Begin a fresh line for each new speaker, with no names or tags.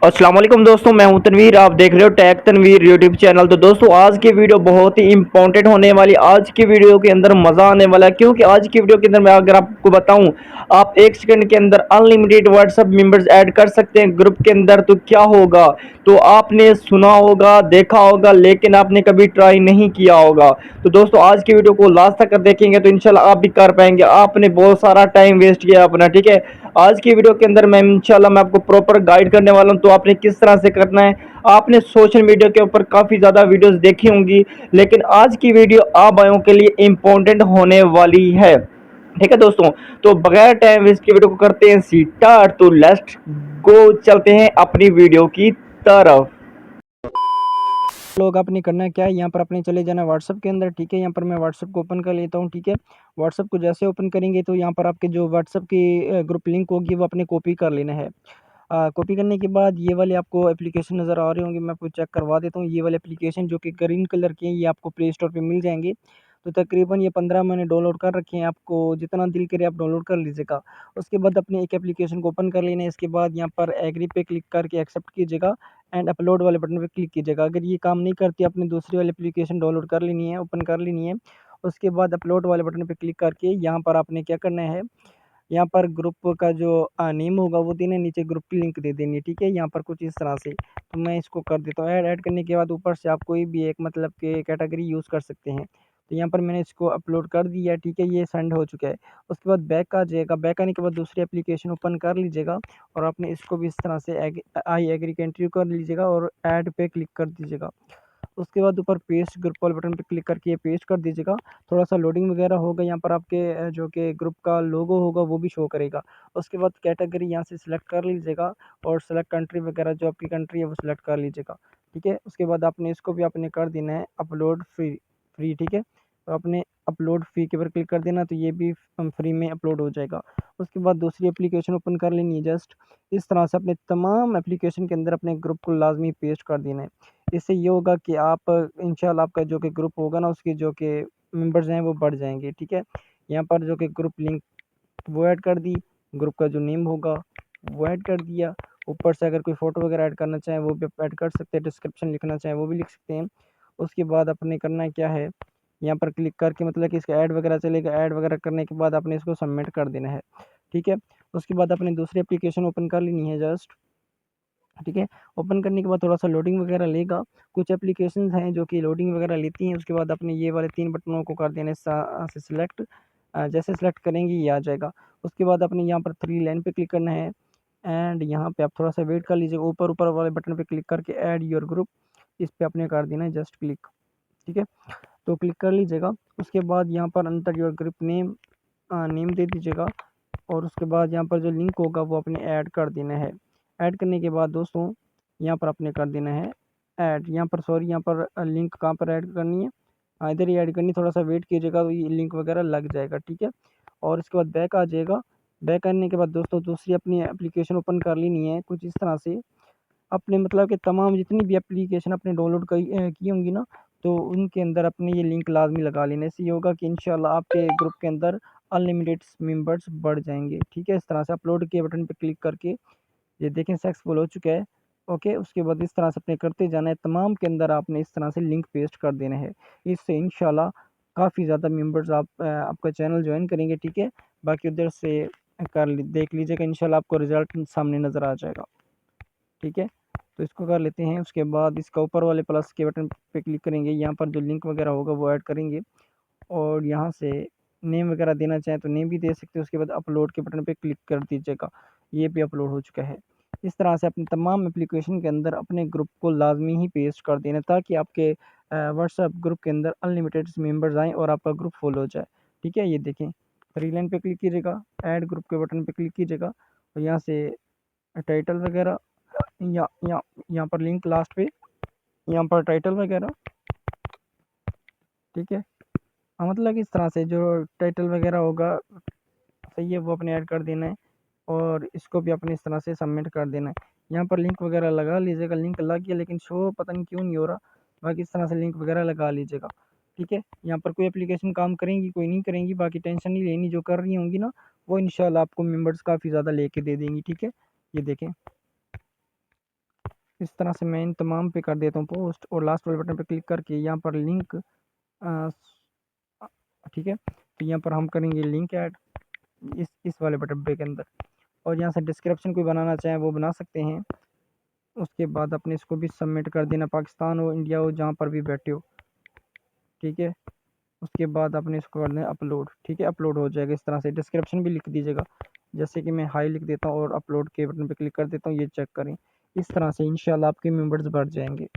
अस्सलाम वालेकुम दोस्तों, मैं हूं तनवीर। आप देख रहे हो टैग तनवीर यूट्यूब चैनल। तो दोस्तों आज की वीडियो बहुत ही इंपॉर्टेंट होने वाली। आज की वीडियो के अंदर मज़ा आने वाला है, क्योंकि आज की वीडियो के अंदर मैं अगर आपको बताऊं, आप 1 सेकंड के अंदर अनलिमिटेड व्हाट्सएप मेंबर्स ऐड कर सकते हैं ग्रुप के अंदर। तो क्या होगा, तो आपने सुना होगा, देखा होगा, लेकिन आपने कभी ट्राई नहीं किया होगा। तो दोस्तों आज की वीडियो को लास्ट तक देखेंगे तो इंशाल्लाह आप भी कर पाएंगे। आपने बहुत सारा टाइम वेस्ट किया अपना, ठीक है। आज की वीडियो के अंदर मैं इंशाल्लाह मैं आपको प्रॉपर गाइड करने वाला हूं, तो आपने किस तरह से करना है। आपने सोशल मीडिया के ऊपर काफ़ी ज़्यादा वीडियोस देखी होंगी, लेकिन आज की वीडियो आप भाइयों के लिए इम्पोर्टेंट होने वाली है, ठीक है दोस्तों। तो बगैर टाइम वेस्ट के वीडियो को करते हैं स्टार्ट। तो लेट्स गो, चलते हैं अपनी वीडियो की तरफ। लोग आपने करना है क्या है, यहाँ पर आपने चले जाना व्हाट्सअप के अंदर, ठीक है। यहाँ पर मैं व्हाट्सअप को ओपन कर लेता हूँ, ठीक है। व्हाट्सअप को जैसे ओपन करेंगे तो यहाँ पर आपके जो व्हाट्सअप की ग्रुप लिंक होगी वो आपने कॉपी कर लेना है। कॉपी करने के बाद ये वाले आपको एप्लीकेशन नज़र आ रहे होंगे, मैं आपको चेक करवा देता हूँ। ये वाले एप्लीकेशन जो कि ग्रीन कलर के हैं, ये आपको प्ले स्टोर पे मिल जाएंगे। तो तकरीबन ये 15 मैंने डाउनलोड कर रखे हैं, आपको जितना दिल करे आप डाउनलोड कर लीजिएगा। उसके बाद अपने एक एप्लीकेशन को ओपन कर लेना है। इसके बाद यहाँ पर एग्री पे क्लिक करके एक्सेप्ट कीजिएगा एंड अपलोड वाले बटन पे क्लिक कीजिएगा। अगर ये काम नहीं करती, आपने दूसरी वाली एप्लीकेशन डाउनलोड कर लेनी है, ओपन कर लेनी है। उसके बाद अपलोड वाले बटन पे क्लिक करके यहाँ पर आपने क्या करना है, यहाँ पर ग्रुप का जो नेम होगा वो देना है, नीचे ग्रुप की लिंक दे देनी है, ठीक है। यहाँ पर कुछ इस तरह से, तो मैं इसको कर देता हूँ ऐड करने के बाद ऊपर से आप कोई भी एक मतलब के कैटेगरी यूज़ कर सकते हैं। तो यहाँ पर मैंने इसको अपलोड कर दिया, ठीक है। ये सेंड हो चुका है। उसके बाद बैक आ जाएगा। बैक आने के बाद दूसरी एप्लीकेशन ओपन कर लीजिएगा और आपने इसको भी इस तरह से आई एग्री कंटिन्यू कर लीजिएगा और ऐड पे क्लिक कर दीजिएगा। उसके बाद ऊपर पेस्ट ग्रुप वाले बटन पे क्लिक करके ये पेस्ट कर दीजिएगा। थोड़ा-सा लोडिंग वगैरह होगा, यहाँ पर आपके जो कि ग्रुप का लोगो होगा वो भी शो करेगा। उसके बाद कैटेगरी यहाँ से सिलेक्ट कर लीजिएगा और सिलेक्ट कंट्री वगैरह जो आपकी कंट्री है वो सिलेक्ट कर लीजिएगा, ठीक है। उसके बाद आपने इसको भी आपने कर देना है अपलोड फ्री, ठीक है। तो आपने अपलोड फ्री के ऊपर क्लिक कर देना, तो ये भी फ्री में अपलोड हो जाएगा। उसके बाद दूसरी एप्लीकेशन ओपन कर लेनी है। जस्ट इस तरह से अपने तमाम एप्लीकेशन के अंदर अपने ग्रुप को लाज़मी पेस्ट कर देना है। इससे ये होगा कि आप इंशाल्लाह आपका जो कि ग्रुप होगा ना, उसके जो कि मेंबर्स हैं वो बढ़ जाएँगे, ठीक है। यहाँ पर जो कि ग्रुप लिंक वो ऐड कर दी, ग्रुप का जो नेम होगा वो ऐड कर दिया। ऊपर से अगर कोई फ़ोटो वगैरह ऐड करना चाहें वो भी आप ऐड कर सकते हैं, डिस्क्रिप्शन लिखना चाहें वो भी लिख सकते हैं। उसके बाद आपने करना क्या है, यहाँ पर क्लिक करके मतलब कि इसका ऐड वगैरह चलेगा। ऐड वगैरह करने के बाद आपने इसको सबमिट कर देना है, ठीक है। उसके बाद आपने दूसरी एप्लीकेशन ओपन कर लेनी है जस्ट, ठीक है। ओपन करने के बाद थोड़ा-सा लोडिंग वगैरह लेगा। कुछ एप्लीकेशंस हैं जो कि लोडिंग वगैरह लेती हैं। उसके बाद आपने ये वाले 3 बटनों को कर देना है से सिलेक्ट। जैसे सिलेक्ट करेंगे ये आ जाएगा। उसके बाद आपने यहाँ पर 3 लाइन पे क्लिक करना है एंड यहाँ पे आप थोड़ा-सा वेट कर लीजिएगा। ऊपर-ऊपर वाले बटन पे क्लिक करके ऐड योर ग्रुप, इस पे आपने कर देना है जस्ट क्लिक, ठीक है। तो क्लिक कर लीजिएगा। उसके बाद यहाँ पर enter your group name name दे दीजिएगा और उसके बाद यहाँ पर जो लिंक होगा वो आपने ऐड कर देना है। ऐड करने के बाद दोस्तों यहाँ पर आपने कर देना है ऐड, यहाँ पर सॉरी यहाँ पर लिंक कहाँ पर ऐड करनी है, इधर ही ऐड करनी। थोड़ा सा वेट कीजिएगा तो ये लिंक वगैरह लग जाएगा, ठीक है। और इसके बाद बैक आ जाएगा। बैक आने के बाद दोस्तों दूसरी अपनी एप्लीकेशन ओपन कर लेनी है कुछ इस तरह से। अपने मतलब कि तमाम जितनी भी एप्लीकेशन आपने डाउनलोड की होंगी ना, तो उनके अंदर अपने ये लिंक लाज़मी लगा लेना। इससे ये होगा कि इंशाल्लाह आपके ग्रुप के अंदर अनलिमिटेड मेंबर्स बढ़ जाएँगे, ठीक है। इस तरह से अपलोड के बटन पे क्लिक करके ये देखें सक्सेसफुल हो चुका है, ओके। उसके बाद इस तरह से अपने करते जाना है। तमाम के अंदर आपने इस तरह से लिंक पेस्ट कर देना है। इससे इंशाल्लाह काफ़ी ज़्यादा मेंबर्स आपका चैनल जॉइन करेंगे, ठीक है। बाकी उधर से देख लीजिएगा, इंशाल्लाह आपको रिज़ल्ट सामने नज़र आ जाएगा, ठीक है। तो इसको कर लेते हैं। उसके बाद इसका ऊपर वाले प्लस के बटन पे क्लिक करेंगे, यहाँ पर जो लिंक वगैरह होगा वो ऐड करेंगे और यहाँ से नेम वगैरह देना चाहें तो नेम भी दे सकते हैं। उसके बाद अपलोड के बटन पे क्लिक कर दीजिएगा, ये भी अपलोड हो चुका है। इस तरह से अपने तमाम एप्लीकेशन के अंदर अपने ग्रुप को लाजमी ही पेस्ट कर देना, ताकि आपके व्हाट्सएप ग्रुप के अंदर अनलिमिटेड मेंबर्स आएँ और आपका ग्रुप फुल हो जाए, ठीक है। ये देखें, थ्री लाइन पे क्लिक कीजिएगा, ऐड ग्रुप के बटन पे क्लिक कीजिएगा और यहाँ से टाइटल वगैरह या यहाँ पर लिंक लास्ट पे, यहाँ पर टाइटल वगैरह, ठीक है। मतलब इस तरह से जो टाइटल वगैरह होगा सही है वो अपने ऐड कर देना है और इसको भी अपने इस तरह से सबमिट कर देना है। यहाँ पर लिंक वगैरह लगा लीजिएगा। लिंक लग गया लेकिन शो पता नहीं क्यों नहीं हो रहा। बाकी इस तरह से लिंक वगैरह लगा लीजिएगा, ठीक है। यहाँ पर कोई एप्लीकेशन काम करेंगी, कोई नहीं करेंगी, बाकी टेंशन नहीं लेनी। जो कर रही होंगी ना वो इंशाल्लाह आपको मेंबर्स काफ़ी ज़्यादा लेके दे देंगी, ठीक है। ये देखें, इस तरह से मैं इन तमाम पे कर देता हूँ पोस्ट, और लास्ट वाले बटन पे क्लिक करके यहाँ पर लिंक, ठीक है, तो यहाँ पर हम करेंगे लिंक ऐड इस वाले बटन पे के अंदर, और यहाँ से डिस्क्रिप्शन कोई बनाना चाहें वो बना सकते हैं। उसके बाद अपने इसको भी सबमिट कर देना, पाकिस्तान हो इंडिया हो जहाँ पर भी बैठे हो, ठीक है। उसके बाद अपने इसको कर देना अपलोड, ठीक है, अपलोड हो जाएगा। इस तरह से डिस्क्रिप्शन भी लिख दीजिएगा, जैसे कि मैं हाई लिख देता हूँ और अपलोड के बटन पे क्लिक कर देता हूँ, ये चेक करें। इस तरह से इंशाल्लाह आपके मेंबर्स बढ़ जाएंगे।